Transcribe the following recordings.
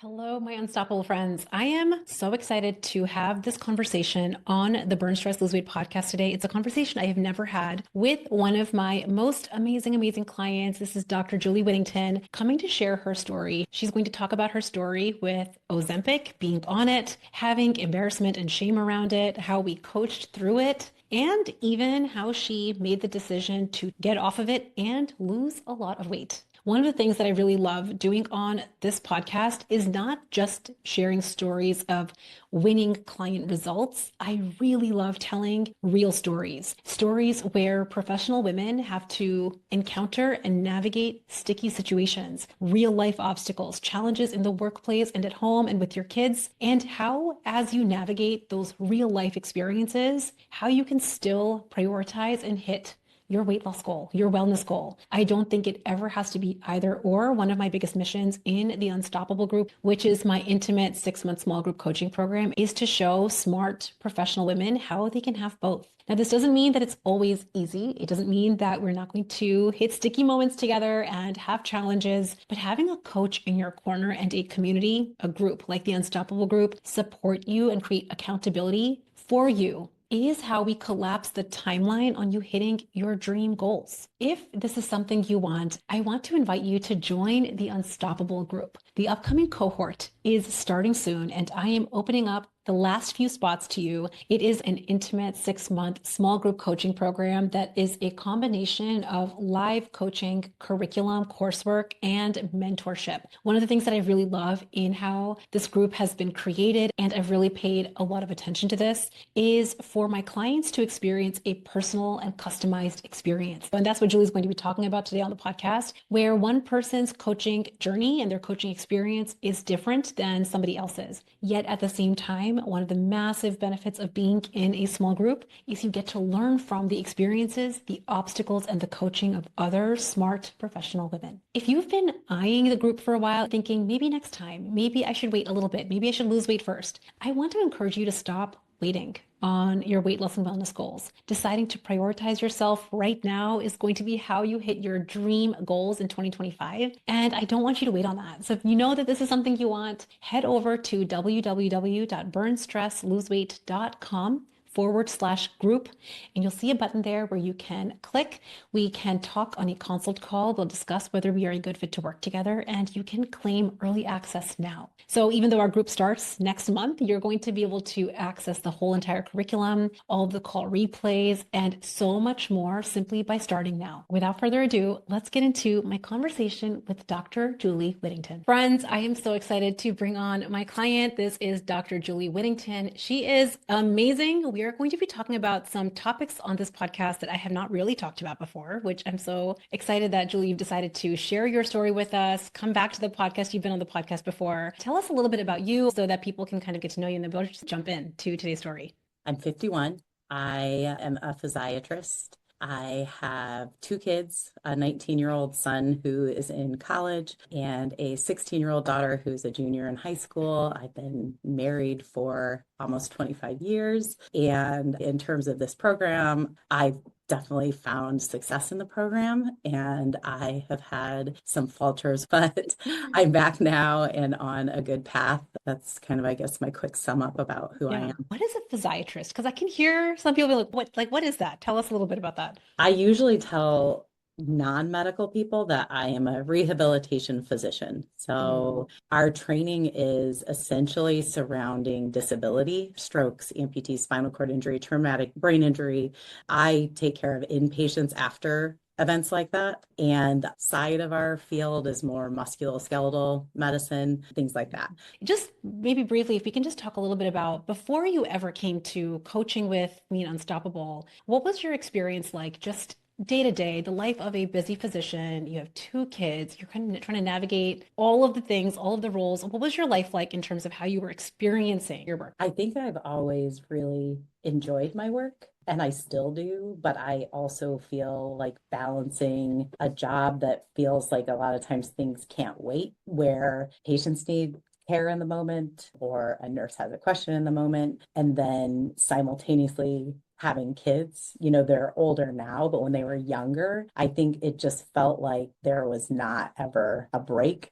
Hello, my unstoppable friends. I am so excited to have this conversation on the Burn Stress Lose Weight podcast today. It's a conversation I have never had with one of my most amazing clients. This is Dr. Julie Whittington coming to share her story. She's going to talk about her story with Ozempic, being on it, having embarrassment and shame around it, how we coached through it, and even how she made the decision to get off of it and lose a lot of weight. One of the things that I really love doing on this podcast is not just sharing stories of winning client results. I really love telling real stories, stories where professional women have to encounter and navigate sticky situations, real life obstacles, challenges in the workplace and at home and with your kids, and how, as you navigate those real life experiences, how you can still prioritize and hit your weight loss goal, your wellness goal. I don't think it ever has to be either or. One of my biggest missions in the Unstoppable group, which is my intimate 6-month small group coaching program, is to show smart professional women how they can have both. Now, this doesn't mean that it's always easy. It doesn't mean that we're not going to hit sticky moments together and have challenges, but having a coach in your corner and a community, a group like the Unstoppable group, support you and create accountability for you is how we collapse the timeline on you hitting your dream goals. If this is something you want, I want to invite you to join the Unstoppable group. The upcoming cohort is starting soon, and I am opening up the last few spots to you. It is an intimate 6-month small group coaching program that is a combination of live coaching, curriculum, coursework, and mentorship. One of the things that I really love in how this group has been created, and I've really paid a lot of attention to this, is for my clients to experience a personal and customized experience. And that's what Julie's going to be talking about today on the podcast, where one person's coaching journey and their coaching experience is different than somebody else's. Yet at the same time, one of the massive benefits of being in a small group is you get to learn from the experiences, the obstacles, and the coaching of other smart professional women. If you've been eyeing the group for a while, thinking maybe next time, maybe I should wait a little bit, maybe I should lose weight first, I want to encourage you to stop waiting on your weight loss and wellness goals. Deciding to prioritize yourself right now is going to be how you hit your dream goals in 2025. And I don't want you to wait on that. So if you know that this is something you want, head over to www.burnstressloseweight.com/group, and you'll see a button there where you can click. We can talk on a consult call. We'll discuss whether we are a good fit to work together, and you can claim early access now. So even though our group starts next month, you're going to be able to access the whole entire curriculum, all of the call replays, and so much more simply by starting now. Without further ado, let's get into my conversation with Dr. Julie Whittington. Friends, I am so excited to bring on my client. This is Dr. Julie Whittington. She is amazing. We are going to be talking about some topics on this podcast that I have not really talked about before, which I'm so excited that, Julie, you've decided to share your story with us. Come back to the podcast. You've been on the podcast before. Tell us a little bit about you so that people can kind of get to know you, and then we'll just jump in to today's story. I'm 51. I am a physiatrist. I have 2 kids, a 19-year-old son who is in college and a 16-year-old daughter who's a junior in high school. I've been married for almost 25 years. And in terms of this program, I've definitely found success in the program, and I have had some falters, but I'm back now and on a good path. That's kind of, I guess, my quick sum up about who I am. What is a physiatrist? Because I can hear some people be what is that? Tell us a little bit about that. I usually tell non-medical people that I am a rehabilitation physician. So our training is essentially surrounding disability, strokes, amputees, spinal cord injury, traumatic brain injury. I take care of inpatients after events like that. And the side of our field is more musculoskeletal medicine, things like that. Just maybe briefly, if we can just talk a little bit about before you ever came to coaching with Me Unstoppable, what was your experience like just day to day, the life of a busy physician? You have 2 kids, you're kind of trying to navigate all of the things, all of the roles. What was your life like in terms of how you were experiencing your work? I think I've always really enjoyed my work. And I still do, but I also feel like balancing a job that feels like a lot of times things can't wait, where patients need care in the moment or a nurse has a question in the moment, and then simultaneously having kids. They're older now, but when they were younger, I think it just felt like there was not ever a break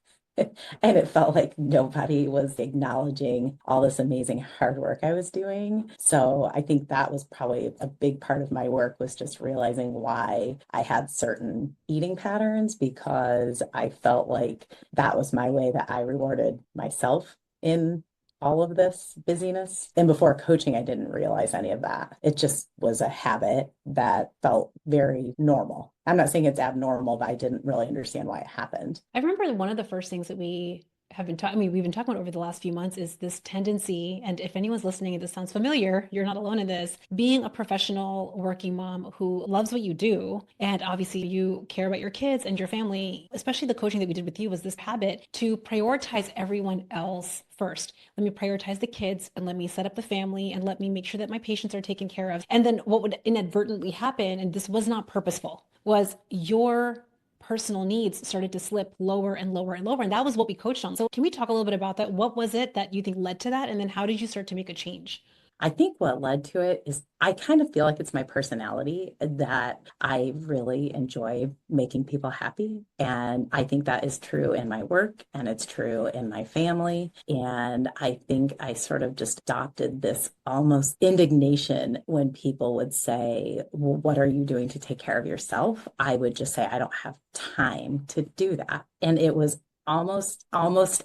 And it felt like nobody was acknowledging all this amazing hard work I was doing. So I think that was probably a big part of my work, was just realizing why I had certain eating patterns, because I felt like that was my way that I rewarded myself in all of this busyness. And before coaching, I didn't realize any of that. It just was a habit that felt very normal. I'm not saying it's abnormal, but I didn't really understand why it happened. I remember one of the first things that we have been talking, I mean, we've been talking about over the last few months is this tendency. And if anyone's listening and this sounds familiar, you're not alone in this, being a professional working mom who loves what you do. And obviously you care about your kids and your family, especially the coaching that we did with you was this habit to prioritize everyone else first. Let me prioritize the kids and let me set up the family and let me make sure that my patients are taken care of. And then what would inadvertently happen, and this was not purposeful, was your personal needs started to slip lower and lower and lower. And that was what we coached on. So can we talk a little bit about that? What was it that you think led to that? And then how did you start to make a change? I think what led to it is I kind of feel like it's my personality that I really enjoy making people happy. And I think that is true in my work and it's true in my family. And I think I sort of just adopted this almost indignation when people would say, well, what are you doing to take care of yourself? I would just say, I don't have time to do that. And it was almost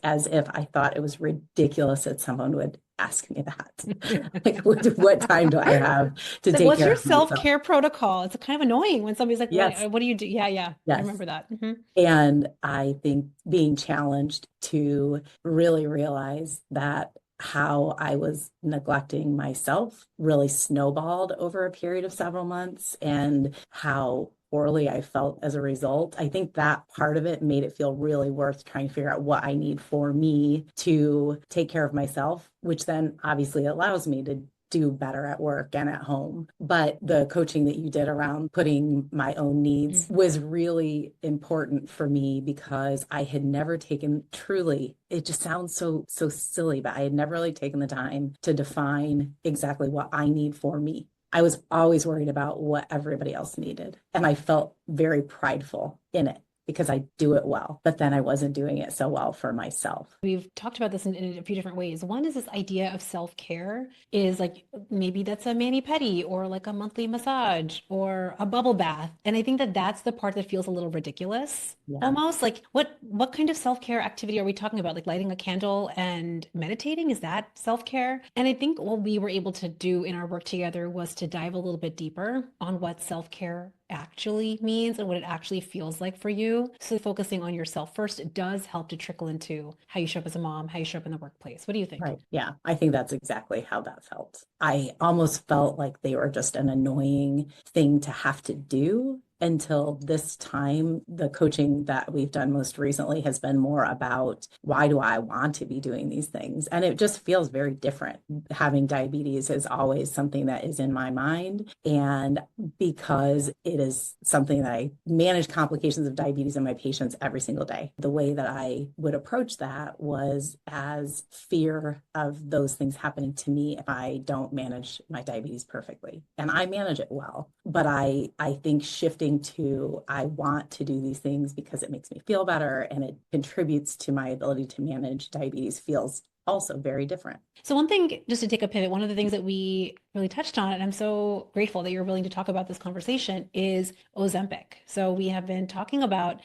as if I thought it was ridiculous that someone would ask me that. Like, what time do I have to It's like, take what's care your of myself? self-care protocol? It's kind of annoying when somebody's like, Yes, what do you do? Yeah, yeah. I yes. remember that. Mhm. And I think being challenged to really realize that how I was neglecting myself really snowballed over a period of several months, and how poorly I felt as a result. I think that part of it made it feel really worth trying to figure out what I need for me to take care of myself, which then obviously allows me to do better at work and at home. But the coaching that you did around putting my own needs was really important for me, because I had never taken, truly, it just sounds so silly, but I had never really taken the time to define exactly what I need for me. I was always worried about what everybody else needed. And I felt very prideful in it because I do it well, but then I wasn't doing it so well for myself. We've talked about this in a few different ways. One is this idea of self-care is like maybe that's a mani-pedi or like a monthly massage or a bubble bath. And I think that that's the part that feels a little ridiculous. Yeah. Almost like what kind of self-care activity are we talking about? Like lighting a candle and meditating? Is that self-care? And I think what we were able to do in our work together was to dive a little bit deeper on what self-care actually means and what it actually feels like for you. So focusing on yourself first, it does help to trickle into how you show up as a mom, how you show up in the workplace. What do you think? Right. Yeah. I think that's exactly how that felt. I almost felt like they were just an annoying thing to have to do, until this time. The coaching that we've done most recently has been more about, why do I want to be doing these things? And it just feels very different. Having diabetes is always something that is in my mind. And because it is something that I manage complications of diabetes in my patients every single day, the way that I would approach that was as fear of those things happening to me if I don't manage my diabetes perfectly. And I manage it well, but I think shifting to, I want to do these things because it makes me feel better and it contributes to my ability to manage diabetes, feels also very different. So one thing, just to take a pivot, one of the things that we really touched on, and I'm so grateful that you're willing to talk about this conversation, is Ozempic. So we have been talking about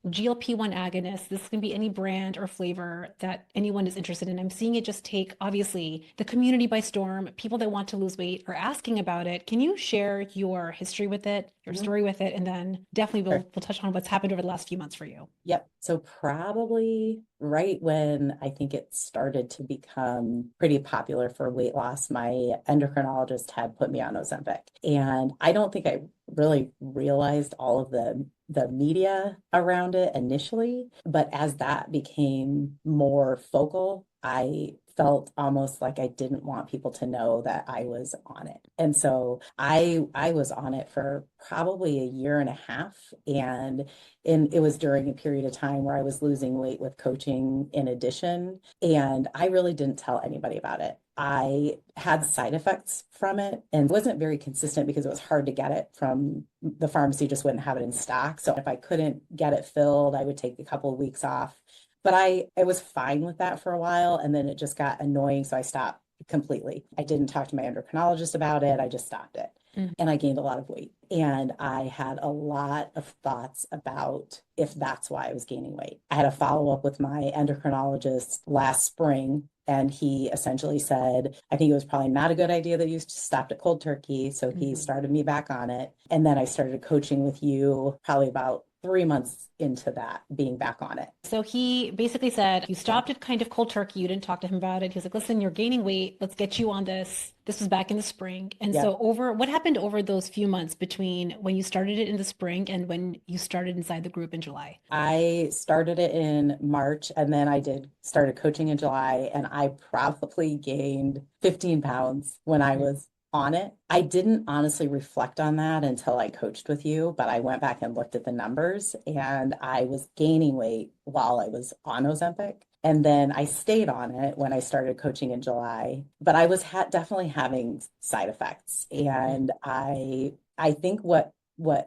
GLP-1 agonists. This can be any brand or flavor that anyone is interested in. I'm seeing it just take, obviously, the community by storm. People that want to lose weight are asking about it. Can you share your history with it, your story with it, and then definitely we'll touch on what's happened over the last few months for you. Yep. So probably right when I think it started to become pretty popular for weight loss, my endocrinologist had put me on Ozempic. And I don't think I really realized all of the media around it initially, but as that became more focal, I felt almost like I didn't want people to know that I was on it. And so I was on it for probably a year and a half. And it was during a period of time where I was losing weight with coaching in addition. And I really didn't tell anybody about it. I had side effects from it and wasn't very consistent because it was hard to get it from the pharmacy, just wouldn't have it in stock. So if I couldn't get it filled, I would take a couple of weeks off. But I was fine with that for a while, and then it just got annoying, so I stopped completely. I didn't talk to my endocrinologist about it. I just stopped it. Mm. And I gained a lot of weight. And I had a lot of thoughts about if that's why I was gaining weight. I had a follow up with my endocrinologist last spring, and he essentially said, I think it was probably not a good idea that you stopped at cold turkey. So he started me back on it. And then I started coaching with you probably about 3 months into that, being back on it. So he basically said, you stopped it kind of cold turkey. You didn't talk to him about it. He was like, listen, you're gaining weight. Let's get you on this. This was back in the spring. And Yeah. so what happened over those few months between when you started it in the spring and when you started inside the group in July? I started it in March, and then I started coaching in July, and I probably gained 15 pounds when I was on it. I didn't honestly reflect on that until I coached with you, but I went back and looked at the numbers, and I was gaining weight while I was on Ozempic. And then I stayed on it when I started coaching in July, but I was definitely having side effects. And I think what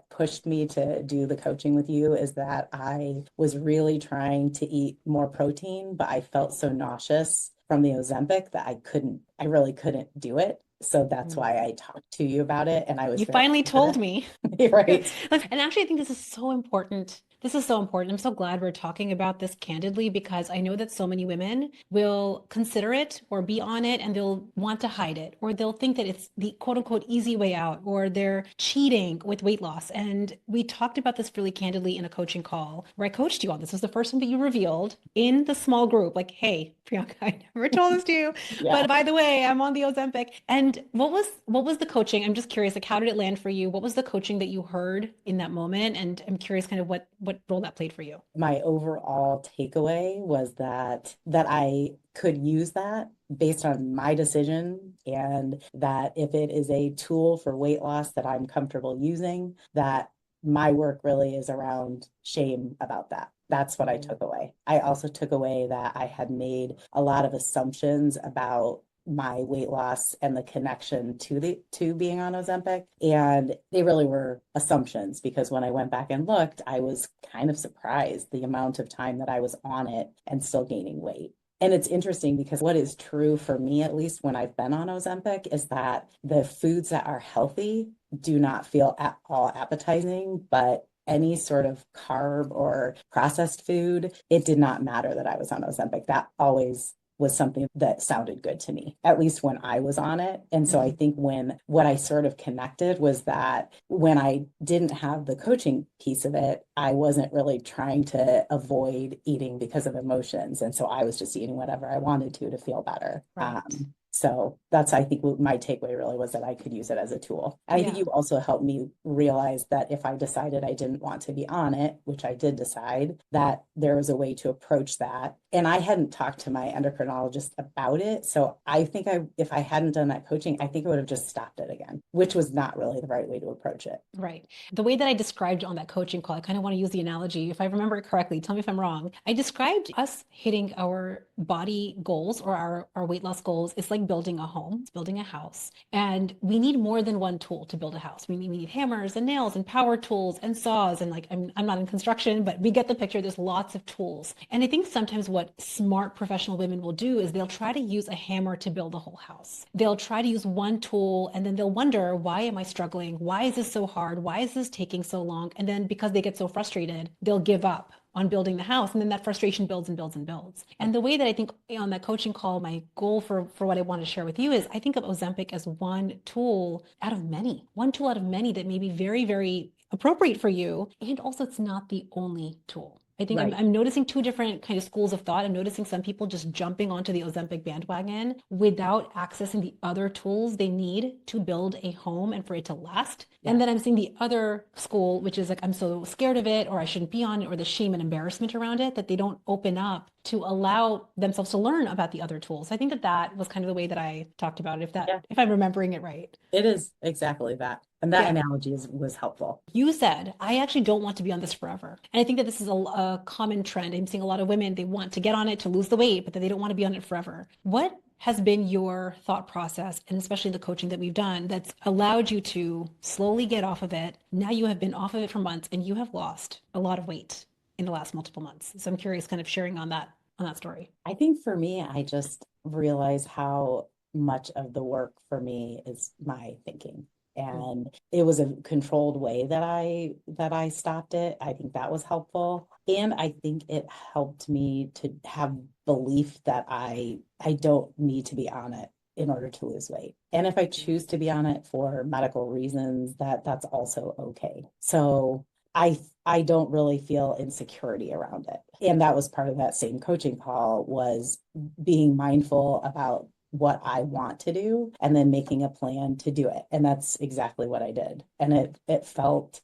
pushed me to do the coaching with you is that I was really trying to eat more protein, but I felt so nauseous from the Ozempic that I really couldn't do it. So that's why I talked to you about it. And I was You very finally told me. right. And actually, I think this is so important. This is so important. I'm so glad we're talking about this candidly because I know that so many women will consider it or be on it and they'll want to hide it, or they'll think that it's the quote unquote easy way out, or they're cheating with weight loss. And we talked about this really candidly in a coaching call where I coached you on this. This was the first time that you revealed in the small group, like, hey, Priyanka, I never told this to you, Yeah. but by the way, I'm on the Ozempic. And what was the coaching? I'm just curious, like, how did it land for you? What was the coaching that you heard in that moment? And I'm curious kind of what role that played for you. My overall takeaway was that I could use that based on my decision, and that if it is a tool for weight loss that I'm comfortable using, that my work really is around shame about that. That's what I took away. I also took away that I had made a lot of assumptions about my weight loss and the connection to being on Ozempic. And they really were assumptions, because when I went back and looked, I was kind of surprised the amount of time that I was on it and still gaining weight. And it's interesting because what is true for me, at least when I've been on Ozempic, is that the foods that are healthy do not feel at all appetizing, but any sort of carb or processed food, it did not matter that I was on Ozempic. That always was something that sounded good to me, at least when I was on it. And so I think what I sort of connected was that when I didn't have the coaching piece of it, I wasn't really trying to avoid eating because of emotions. And so I was just eating whatever I wanted to feel better. Right. So that's, I think, what my takeaway really was, that I could use it as a tool. And I think you also helped me realize that if I decided I didn't want to be on it, which I did decide, that there was a way to approach that. And I hadn't talked to my endocrinologist about it. So I think if I hadn't done that coaching, I think I would have just stopped it again, which was not really the right way to approach it. Right. The way that I described on that coaching call, I kind of want to use the analogy. If I remember it correctly, tell me if I'm wrong. I described us hitting our body goals or our weight loss goals. It's like building a home, it's building a house. And we need more than one tool to build a house. We need hammers and nails and power tools and saws. And like, I'm not in construction, but we get the picture. There's lots of tools. And I think sometimes what smart professional women will do is they'll try to use a hammer to build a whole house. They'll try to use one tool and then they'll wonder, why am I struggling? Why is this so hard? Why is this taking so long? And then because they get so frustrated, they'll give up on building the house. And then that frustration builds and builds and builds. And the way that I think on that coaching call, my goal for what I want to share with you is I think of Ozempic as one tool out of many that may be very, very appropriate for you. And also it's not the only tool. I think I'm noticing two different kind of schools of thought. I'm noticing some people just jumping onto the Ozempic bandwagon without accessing the other tools they need to build a home and for it to last. Yeah. And then I'm seeing the other school, which is like, I'm so scared of it, or I shouldn't be on it, or the shame and embarrassment around it, that they don't open up to allow themselves to learn about the other tools. I think that was kind of the way that I talked about it, if I'm remembering it right. It is exactly that. And that analogy was helpful. You said, I actually don't want to be on this forever. And I think that this is a common trend. I'm seeing a lot of women, they want to get on it to lose the weight, but then they don't want to be on it forever. What has been your thought process, and especially the coaching that we've done, that's allowed you to slowly get off of it? Now you have been off of it for months and you have lost a lot of weight. in the last multiple months. So I'm curious kind of sharing on that story. I think for me, I just realize how much of the work for me is my thinking. Mm. And it was a controlled way that I stopped it. I think that was helpful. And I think it helped me to have belief that I don't need to be on it in order to lose weight. And if I choose to be on it for medical reasons, that's also okay. So I don't really feel insecurity around it. And that was part of that same coaching call, was being mindful about what I want to do and then making a plan to do it. And that's exactly what I did. And it felt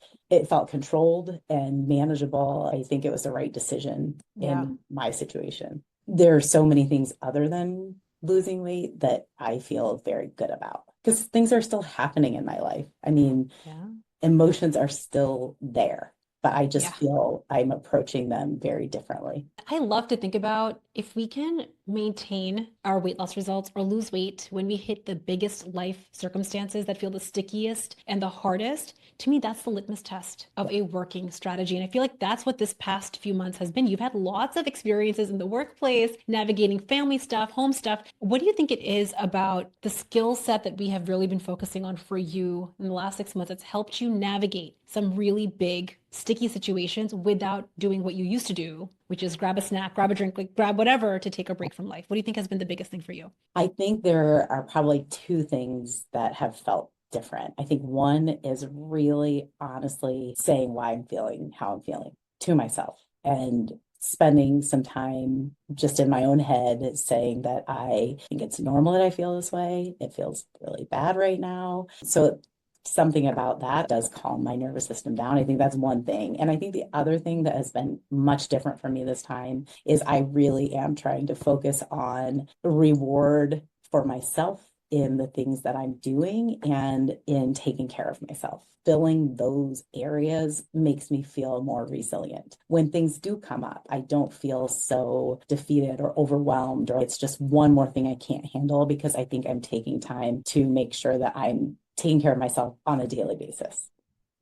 controlled and manageable. I think it was the right decision Yeah. in my situation. There are so many things other than losing weight that I feel very good about, because things are still happening in my life. I mean, Yeah. emotions are still there, but I Yeah. just feel I'm approaching them very differently. I love to think about if we can maintain our weight loss results or lose weight when we hit the biggest life circumstances that feel the stickiest and the hardest. To me, that's the litmus test of a working strategy. And I feel like that's what this past few months has been. You've had lots of experiences in the workplace, navigating family stuff, home stuff. What do you think it is about the skill set that we have really been focusing on for you in the last 6 months that's helped you navigate some really big, sticky situations without doing what you used to do, which is grab a snack, grab a drink, like grab whatever to take a break from life? What do you think has been the biggest thing for you? I think there are probably two things that have felt different. I think one is really honestly saying why I'm feeling how I'm feeling to myself, and spending some time just in my own head saying that I think it's normal that I feel this way. It feels really bad right now. So something about that does calm my nervous system down. I think that's one thing. And I think the other thing that has been much different for me this time is I really am trying to focus on reward for myself in the things that I'm doing and in taking care of myself. Filling those areas makes me feel more resilient. When things do come up, I don't feel so defeated or overwhelmed, or it's just one more thing I can't handle, because I think I'm taking time to make sure that I'm taking care of myself on a daily basis.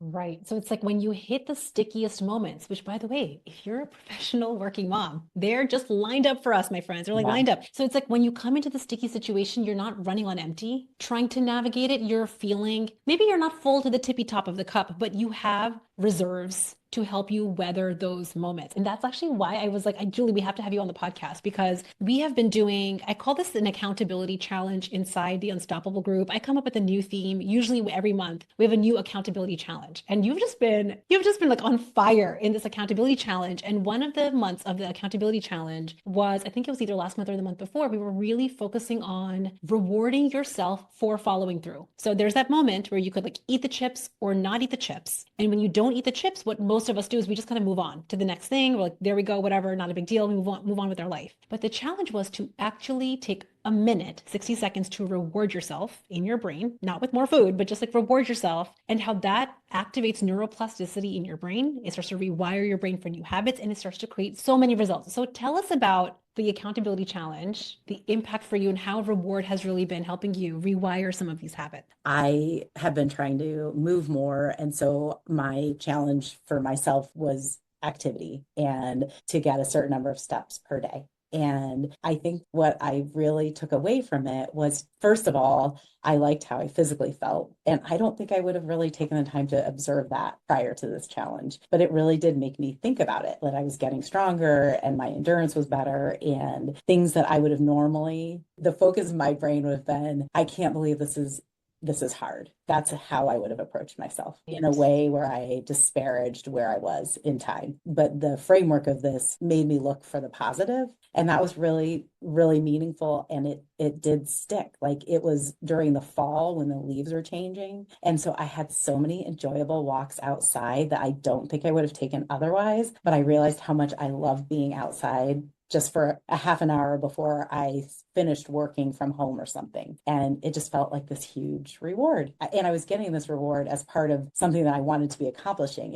Right. So it's like when you hit the stickiest moments, which by the way, if you're a professional working mom, they're just lined up for us, my friends. They're like Yeah. lined up. So it's like when you come into the sticky situation, you're not running on empty, trying to navigate it. You're feeling, maybe you're not full to the tippy top of the cup, but you have reserves to help you weather those moments. And that's actually why I was like, Julie, we have to have you on the podcast, because we have been doing, I call this an accountability challenge inside the Unstoppable group. I come up with a new theme. Usually every month we have a new accountability challenge. And you've just been like on fire in this accountability challenge. And one of the months of the accountability challenge was, I think it was either last month or the month before, we were really focusing on rewarding yourself for following through. So there's that moment where you could like eat the chips or not eat the chips. And when you don't eat the chips, what most of us do is we just kind of move on to the next thing. We're like, there we go, whatever, not a big deal. We move on with our life. But the challenge was to actually take a minute, 60 seconds, to reward yourself in your brain, not with more food, but just like reward yourself, and how that activates neuroplasticity in your brain. It starts to rewire your brain for new habits, and it starts to create so many results. So tell us about the accountability challenge, the impact for you, and how reward has really been helping you rewire some of these habits. I have been trying to move more. And so my challenge for myself was activity and to get a certain number of steps per day. And I think what I really took away from it was, first of all, I liked how I physically felt. And I don't think I would have really taken the time to observe that prior to this challenge. But it really did make me think about it, that I was getting stronger and my endurance was better, and things that I would have normally, the focus of my brain would have been, I can't believe this is hard. That's how I would have approached myself, in a way where I disparaged where I was in time. But the framework of this made me look for the positive. And that was really, really meaningful. And it did stick. Like, it was during the fall when the leaves were changing. And so I had so many enjoyable walks outside that I don't think I would have taken otherwise. But I realized how much I love being outside just for a half an hour before I finished working from home or something. And it just felt like this huge reward. And I was getting this reward as part of something that I wanted to be accomplishing.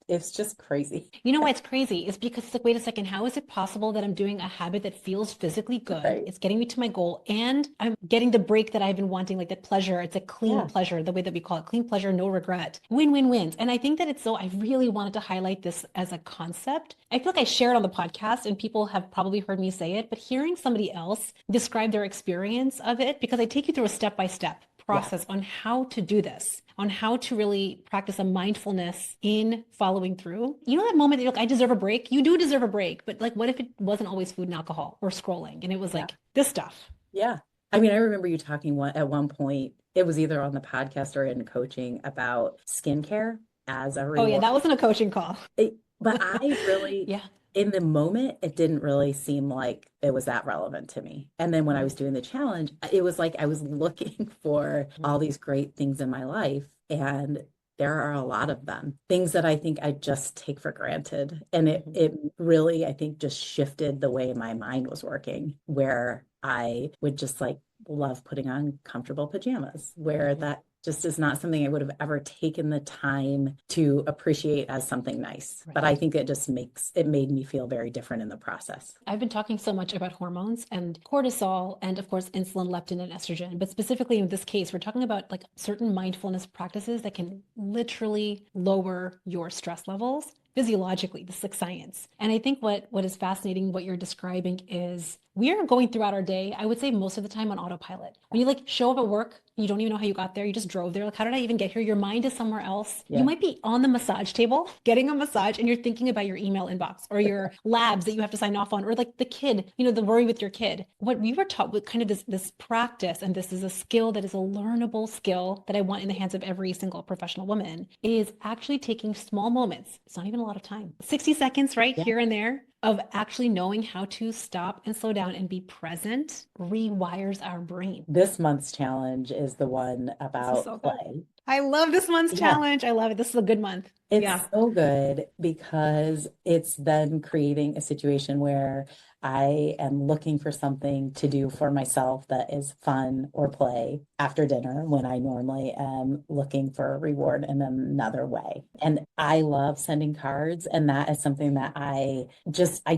It's just crazy. You know why it's crazy? It's because it's like, wait a second, how is it possible that I'm doing a habit that feels physically good? Right. It's getting me to my goal and I'm getting the break that I've been wanting, like that pleasure. It's a clean Yeah. pleasure, the way that we call it, clean pleasure, no regret. Win wins. And I think that it's so, I really wanted to highlight this as a concept. I feel like I share it on the podcast and people have probably heard me say it, but hearing somebody else describe their experience of it, because I take you through a step-by-step process on how to do this, on how to really practice a mindfulness in following through. You know that moment that you're like, I deserve a break? You do deserve a break, but like, what if it wasn't always food and alcohol or scrolling? And it was like this stuff. Yeah. I mean, I remember you talking at one point, it was either on the podcast or in coaching about skincare as a Oh yeah, reward. that wasn't a coaching call. But I really, Yeah. in the moment, it didn't really seem like it was that relevant to me. And then when I was doing the challenge, it was like I was looking for all these great things in my life. And there are a lot of them, things that I think I just take for granted. And it really, I think, just shifted the way my mind was working, where I would just like love putting on comfortable pajamas, where that just is not something I would have ever taken the time to appreciate as something nice. But I think it just made me feel very different in the process. I've been talking so much about hormones and cortisol and of course insulin, leptin, and estrogen, but specifically in this case, we're talking about like certain mindfulness practices that can literally lower your stress levels physiologically. This is like science. And I think what is fascinating, what you're describing is we are going throughout our day, I would say most of the time on autopilot. When you like show up at work, you don't even know how you got there. You just drove there. Like, how did I even get here? Your mind is somewhere else. Yeah. You might be on the massage table, getting a massage, and you're thinking about your email inbox or your labs that you have to sign off on, or like the kid, you know, the worry with your kid. What we were taught with kind of this practice, and this is a skill that is a learnable skill that I want in the hands of every single professional woman, is actually taking small moments. It's not even a lot of time. 60 seconds, right? Here and there, of actually knowing how to stop and slow down and be present rewires our brain. This month's challenge is the one about play. I love this month's challenge. I love it. This is a good month. It's so good because it's then creating a situation where I am looking for something to do for myself that is fun or play after dinner when I normally am looking for a reward in another way. And I love sending cards, and that is something that I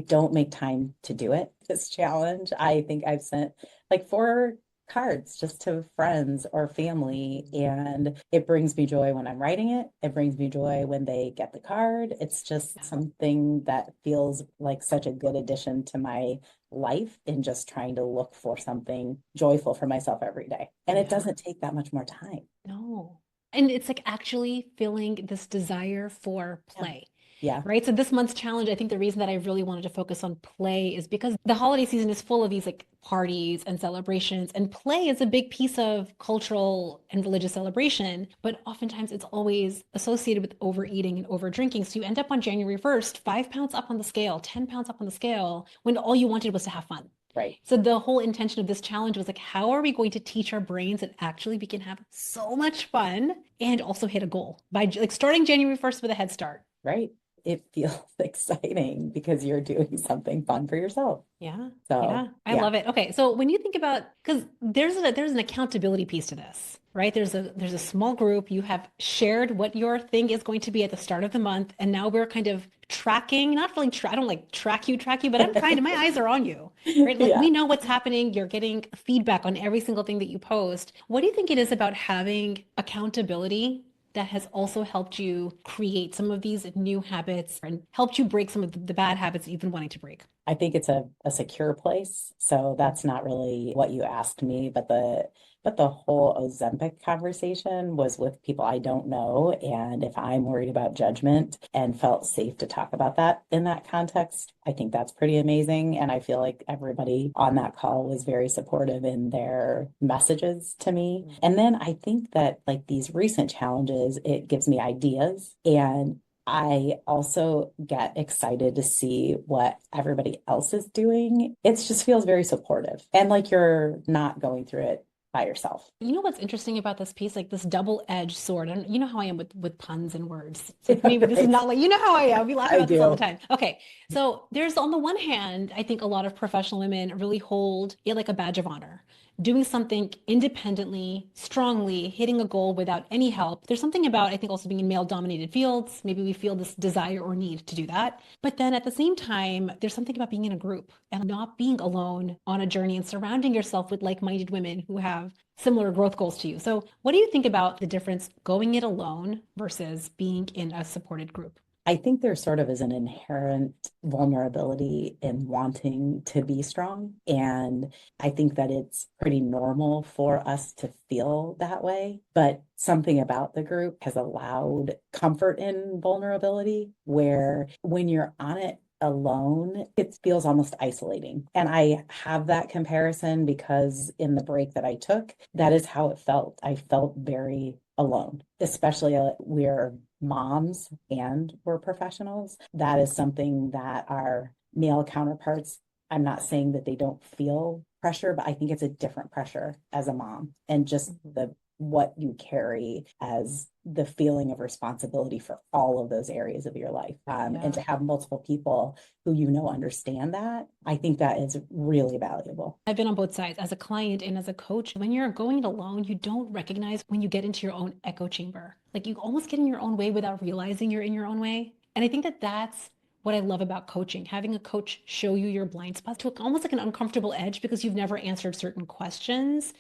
don't make time to do it. This challenge, I think I've sent like 4 cards just to friends or family, and it brings me joy when I'm writing it. It brings me joy when they get the card. It's just something that feels like such a good addition to my life in just trying to look for something joyful for myself every day. And it doesn't take that much more time. No. And it's like actually feeling this desire for play. Yeah. Right. So this month's challenge, I think the reason that I really wanted to focus on play is because the holiday season is full of these like parties and celebrations, and play is a big piece of cultural and religious celebration. But oftentimes it's always associated with overeating and over drinking. So you end up on January 1st, 5 pounds up on the scale, 10 pounds up on the scale, when all you wanted was to have fun. Right. So the whole intention of this challenge was like, how are we going to teach our brains that actually we can have so much fun and also hit a goal by like starting January 1st with a head start? Right. It feels exciting because you're doing something fun for yourself. Yeah. So yeah, I love it. Okay. So when you think about, because there's an accountability piece to this, right? There's a small group. You have shared what your thing is going to be at the start of the month. And now we're kind of tracking, not really, I don't like track you, but I'm kind of, my eyes are on you, right? Like we know what's happening. You're getting feedback on every single thing that you post. What do you think it is about having accountability that has also helped you create some of these new habits and helped you break some of the bad habits that you've been wanting to break? I think it's a secure place. So that's not really what you asked me, but the whole Ozempic conversation was with people I don't know. And if I'm worried about judgment and felt safe to talk about that in that context, I think that's pretty amazing. And I feel like everybody on that call was very supportive in their messages to me. And then I think that like these recent challenges, it gives me ideas, and I also get excited to see what everybody else is doing. It just feels very supportive and like you're not going through it by yourself. You know what's interesting about this piece, like this double-edged sword, and you know how I am with puns and words. It's like maybe this is Right. not like, you know how I am. We laugh I about this all the do. time. Okay. So there's on the one hand, I think a lot of professional women really hold it like a badge of honor. Doing something independently, strongly, hitting a goal without any help. There's something about, I think, also being in male dominated fields. Maybe we feel this desire or need to do that. But then at the same time, there's something about being in a group and not being alone on a journey and surrounding yourself with like-minded women who have similar growth goals to you. So, what do you think about the difference going it alone versus being in a supported group? I think there sort of is an inherent vulnerability in wanting to be strong. And I think that it's pretty normal for us to feel that way. But something about the group has allowed comfort in vulnerability, where when you're on it alone, it feels almost isolating. And I have that comparison because in the break that I took, that is how it felt. I felt very alone, especially we're moms and we're professionals. That is something that our male counterparts, I'm not saying that they don't feel pressure, but I think it's a different pressure as a mom, and just the what you carry as the feeling of responsibility for all of those areas of your life. And to have multiple people who understand that, I think that is really valuable. I've been on both sides as a client and as a coach. When you're going it alone, you don't recognize when you get into your own echo chamber. Like you almost get in your own way without realizing you're in your own way. And I think that that's what I love about coaching, having a coach show you your blind spots to almost like an uncomfortable edge because you've never answered certain questions.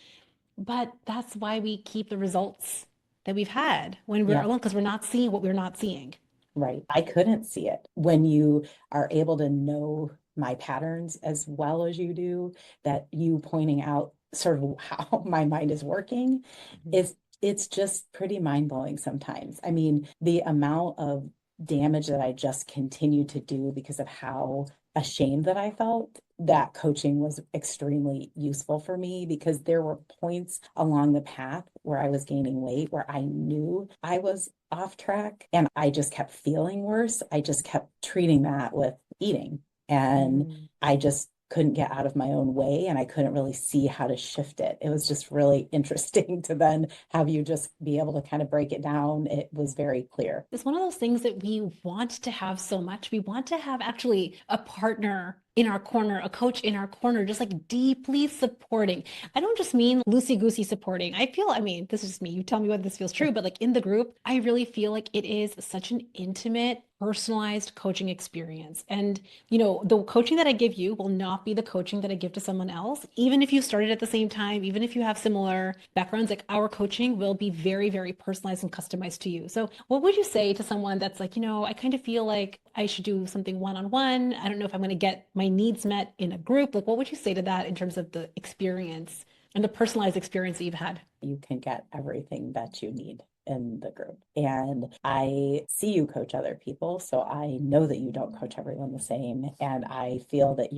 But that's why we keep the results that we've had when we're Yeah. alone, because we're not seeing what we're not seeing. Right. I couldn't see it. When you are able to know my patterns as well as you do, that you pointing out sort of how my mind is working is it's just pretty mind-blowing sometimes. I mean, the amount of damage that I just continued to do because of how ashamed that I felt, that coaching was extremely useful for me, because there were points along the path where I was gaining weight where I knew I was off track and I just kept feeling worse. I just kept treating that with eating, and I just couldn't get out of my own way, and I couldn't really see how to shift it. It was just really interesting to then have you just be able to kind of break it down. It was very clear. It's one of those things that we want to have so much. We want to have actually a partner in our corner, a coach in our corner, just like deeply supporting. I don't just mean loosey-goosey supporting. I mean, this is just me. You tell me whether this feels true, but like in the group, I really feel like it is such an intimate, personalized coaching experience. And, the coaching that I give you will not be the coaching that I give to someone else. Even if you started at the same time, even if you have similar backgrounds, like our coaching will be very, very personalized and customized to you. So what would you say to someone that's like, I kind of feel like I should do something one-on-one. I don't know if I'm going to get my needs met in a group. Like, what would you say to that in terms of the experience and the personalized experience that you've had? You can get everything that you need in the group. And I see you coach other people, so I know that you don't coach everyone the same. And I feel that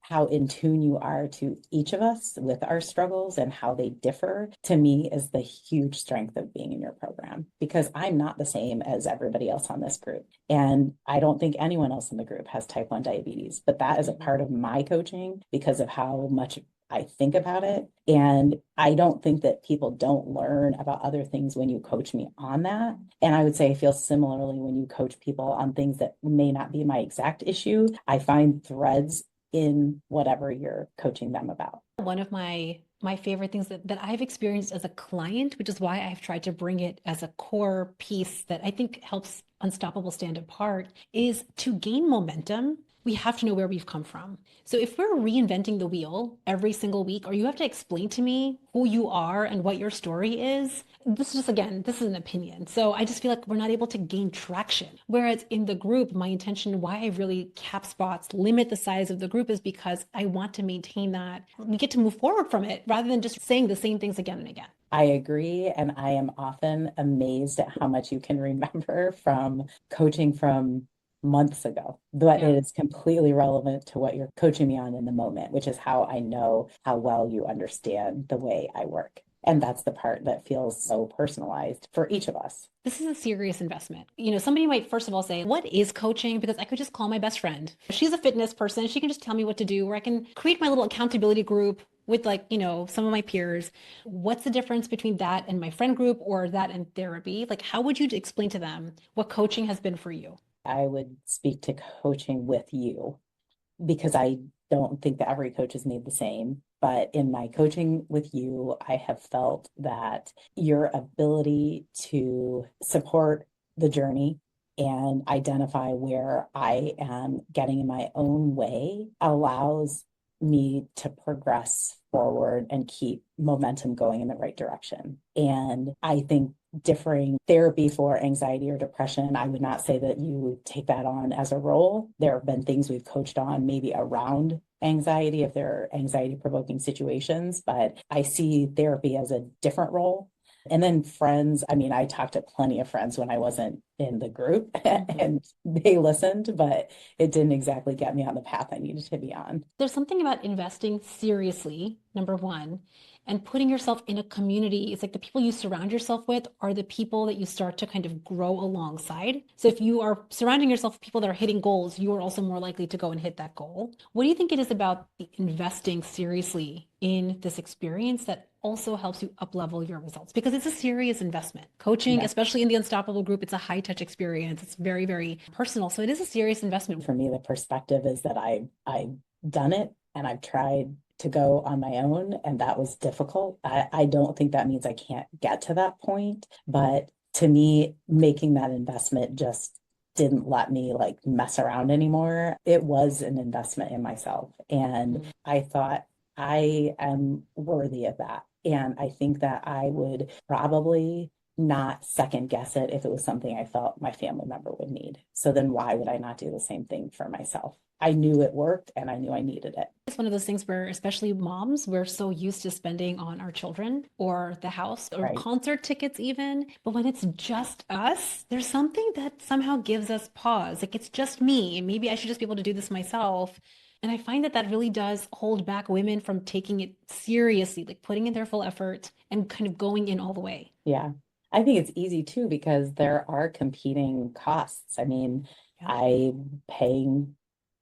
how in tune you are to each of us with our struggles and how they differ, to me, is the huge strength of being in your program, because I'm not the same as everybody else on this group. And I don't think anyone else in the group has type 1 diabetes, but that is a part of my coaching because of how much I think about it. And I don't think that people don't learn about other things when you coach me on that. And I would say I feel similarly when you coach people on things that may not be my exact issue. I find threads in whatever you're coaching them about. One of my favorite things that I've experienced as a client, which is why I've tried to bring it as a core piece that I think helps Unstoppable stand apart, is to gain momentum. We have to know where we've come from. So if we're reinventing the wheel every single week, or you have to explain to me who you are and what your story is, this is an opinion. So I just feel like we're not able to gain traction. Whereas in the group, my intention, why I really cap spots, limit the size of the group, is because I want to maintain that. We get to move forward from it rather than just saying the same things again and again. I agree. And I am often amazed at how much you can remember from coaching from months ago, but it is completely relevant to what you're coaching me on in the moment, which is how I know how well you understand the way I work. And that's the part that feels so personalized for each of us. This is a serious investment. Somebody might first of all say, what is coaching? Because I could just call my best friend. She's a fitness person. She can just tell me what to do, or I can create my little accountability group with like, some of my peers, what's the difference between that and my friend group or that and therapy? Like, how would you explain to them what coaching has been for you? I would speak to coaching with you because I don't think that every coach is made the same. But in my coaching with you, I have felt that your ability to support the journey and identify where I am getting in my own way allows me to progress forward and keep momentum going in the right direction. And I think differing therapy for anxiety or depression, I would not say that you take that on as a role. There have been things we've coached on maybe around anxiety if there are anxiety provoking situations, but I see therapy as a different role. And then friends, I mean, I talked to plenty of friends when I wasn't in the group and they listened, but it didn't exactly get me on the path I needed to be on. There's something about investing seriously, number one, and putting yourself in a community. It's like the people you surround yourself with are the people that you start to kind of grow alongside. So if you are surrounding yourself with people that are hitting goals, you are also more likely to go and hit that goal. What do you think it is about investing seriously in this experience that also helps you up level your results? Because it's a serious investment. Coaching, Yeah. especially in the Unstoppable group, it's a high touch experience. It's very, very personal. So it is a serious investment. For me, the perspective is that I've done it and I've tried to go on my own, and that was difficult. I don't think that means I can't get to that point, but to me, making that investment just didn't let me like mess around anymore. It was an investment in myself, and I thought I am worthy of that. And I think that I would probably not second guess it if it was something I felt my family member would need. So then why would I not do the same thing for myself? I knew it worked and I knew I needed it. It's one of those things where, especially moms, we're so used to spending on our children or the house or Right. concert tickets, even. But when it's just us, there's something that somehow gives us pause. Like it's just me. And maybe I should just be able to do this myself. And I find that that really does hold back women from taking it seriously, like putting in their full effort and kind of going in all the way. Yeah. I think it's easy too because there are competing costs. I mean, Yeah. I'm paying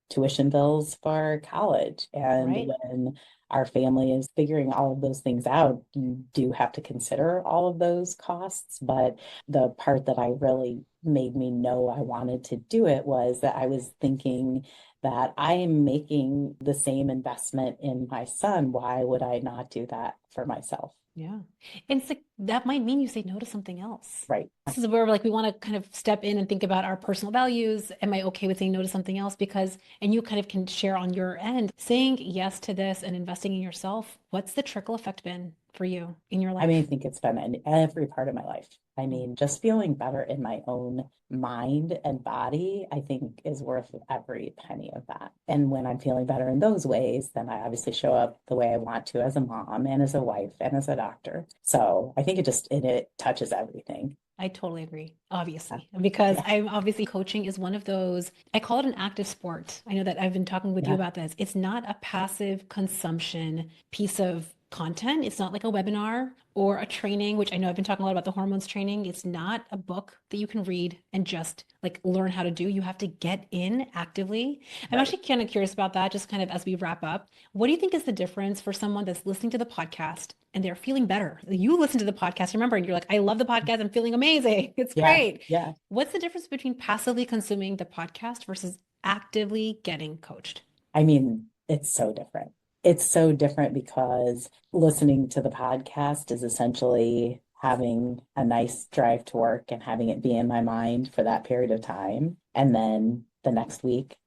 tuition bills for college. And Right. when our family is figuring all of those things out, you do have to consider all of those costs. But the part that I really made me know I wanted to do it was that I was thinking that I am making the same investment in my son. Why would I not do that for myself? Yeah. And it's like that might mean you say no to something else. Right. This is where like we want to kind of step in and think about our personal values. Am I okay with saying no to something else? Because, and you kind of can share on your end, saying yes to this and investing in yourself. What's the trickle effect been for you in your I mean, life? I think it's been in every part of my life. I mean, just feeling better in my own mind and body, I think is worth every penny of that. And when I'm feeling better in those ways, then I obviously show up the way I want to as a mom and as a wife and as a doctor. So I think it touches everything. I totally agree, Yeah. obviously, because Yeah. I'm obviously coaching is one of those, I call it an active sport. I know that I've been talking with you Yeah. about this. It's not a passive consumption piece of content. It's not like a webinar or a training, which I know I've been talking a lot about the hormones training. It's not a book that you can read and just like learn how to do. You have to get in actively. I'm Right. actually kind of curious about that, just kind of as we wrap up. What do you think is the difference for someone that's listening to the podcast and they're feeling better? You listen to the podcast, remember, and you're like, I love the podcast. I'm feeling amazing. It's Yeah. great. Yeah. What's the difference between passively consuming the podcast versus actively getting coached? I mean, it's so different. It's so different because listening to the podcast is essentially having a nice drive to work and having it be in my mind for that period of time. And then the next week,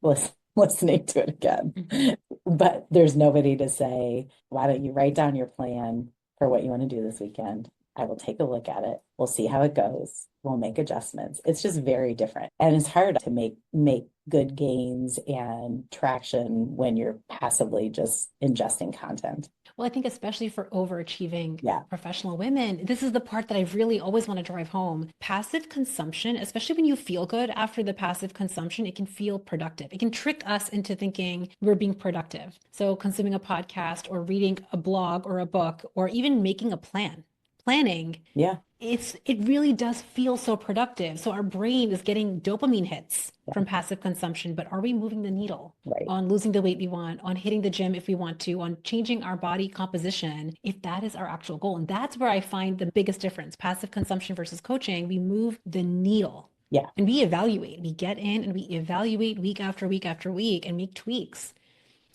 listening to it again. Mhm. But there's nobody to say, why don't you write down your plan for what you want to do this weekend? I will take a look at it. We'll see how it goes. We'll make adjustments. It's just very different. And it's hard to make good gains and traction when you're passively just ingesting content. Well, I think especially for overachieving Yeah. professional women, this is the part that I really always want to drive home. Passive consumption, especially when you feel good after the passive consumption, it can feel productive. It can trick us into thinking we're being productive. So consuming a podcast or reading a blog or a book or even making a plan. planning, Yeah. it really does feel so productive. So our brain is getting dopamine hits from passive consumption, but are we moving the needle Right. on losing the weight we want, on hitting the gym if we want to, on changing our body composition, if that is our actual goal? And that's where I find the biggest difference. Passive consumption versus coaching, we move the needle. Yeah. And we evaluate. We get in and we evaluate week after week after week and make tweaks.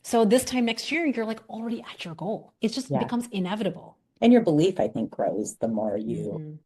So this time next year, you're like already at your goal. It just Yeah. becomes inevitable. And your belief, I think, grows the more Mhm.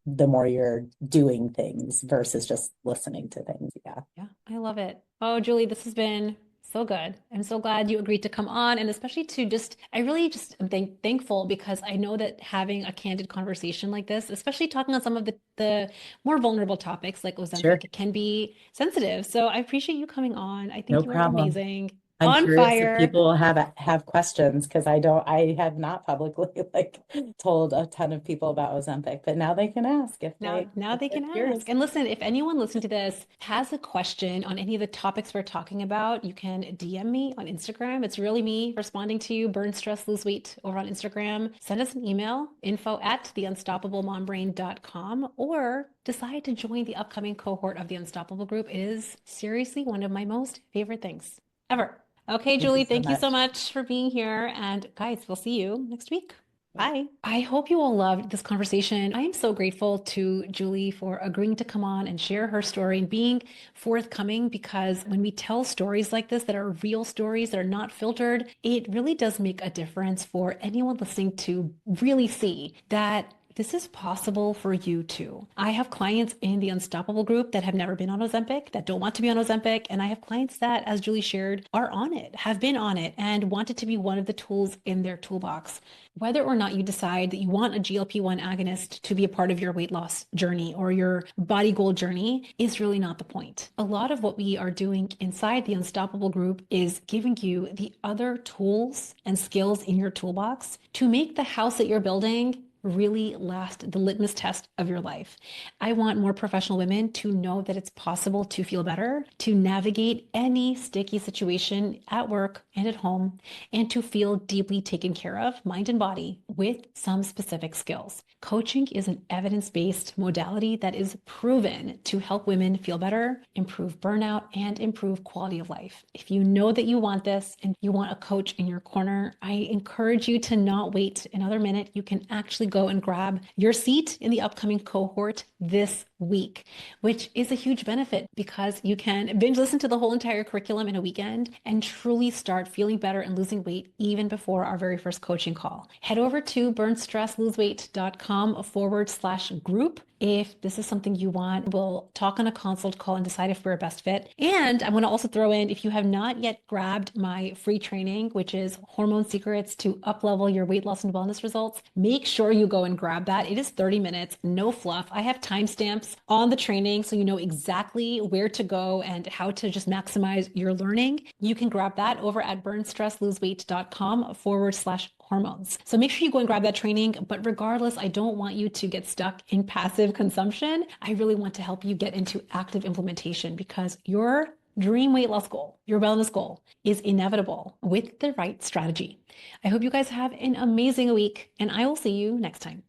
you're doing things versus just listening to things. Yeah. Yeah, I love it. Oh, Julie, this has been so good. I'm so glad you agreed to come on, and especially to I really just am thankful because I know that having a candid conversation like this, especially talking on some of the more vulnerable topics like Sure. Ozempic, can be sensitive. So I appreciate you coming on. I No think you are problem. amazing, I'm on curious if fire. people have questions because I have not publicly like told a ton of people about Ozempic, but now they can ask Now if they they're can curious. ask. And listen, if anyone listening to this has a question on any of the topics we're talking about, you can DM me on Instagram. It's really me responding to you. Burn stress, lose weight over on Instagram. Send us an email, info@theunstoppablemombrain.com, or decide to join the upcoming cohort of the Unstoppable group. It is seriously one of my most favorite things ever. Okay, Thank you Julie, so thank you so much. much for being here. And guys, we'll see you next week. Bye. I hope you all loved this conversation. I am so grateful to Julie for agreeing to come on and share her story and being forthcoming, because when we tell stories like this that are real stories that are not filtered, it really does make a difference for anyone listening to really see that this is possible for you too. I have clients in the Unstoppable group that have never been on Ozempic, that don't want to be on Ozempic. And I have clients that, as Julie shared, are on it, have been on it, and want it to be one of the tools in their toolbox. Whether or not you decide that you want a GLP-1 agonist to be a part of your weight loss journey or your body goal journey is really not the point. A lot of what we are doing inside the Unstoppable group is giving you the other tools and skills in your toolbox to make the house that you're building really last the litmus test of your life. I want more professional women to know that it's possible to feel better, to navigate any sticky situation at work and at home, and to feel deeply taken care of, mind and body, with some specific skills. Coaching is an evidence-based modality that is proven to help women feel better, improve burnout, and improve quality of life. If you know that you want this and you want a coach in your corner, I encourage you to not wait another minute. You can actually go and grab your seat in the upcoming cohort this week, which is a huge benefit because you can binge listen to the whole entire curriculum in a weekend and truly start feeling better and losing weight even before our very first coaching call. Head over to burnstressloseweight.com/group. If this is something you want, we'll talk on a consult call and decide if we're a best fit. And I want to also throw in, if you have not yet grabbed my free training, which is Hormone Secrets to Uplevel Your Weight Loss and Wellness Results, make sure you go and grab that. It is 30 minutes, no fluff. I have timestamps on the training so you know exactly where to go and how to just maximize your learning. You can grab that over at burnstressloseweight.com/hormones. So make sure you go and grab that training. But regardless, I don't want you to get stuck in passive consumption. I really want to help you get into active implementation, because your dream weight loss goal, your wellness goal, is inevitable with the right strategy. I hope you guys have an amazing week, and I will see you next time.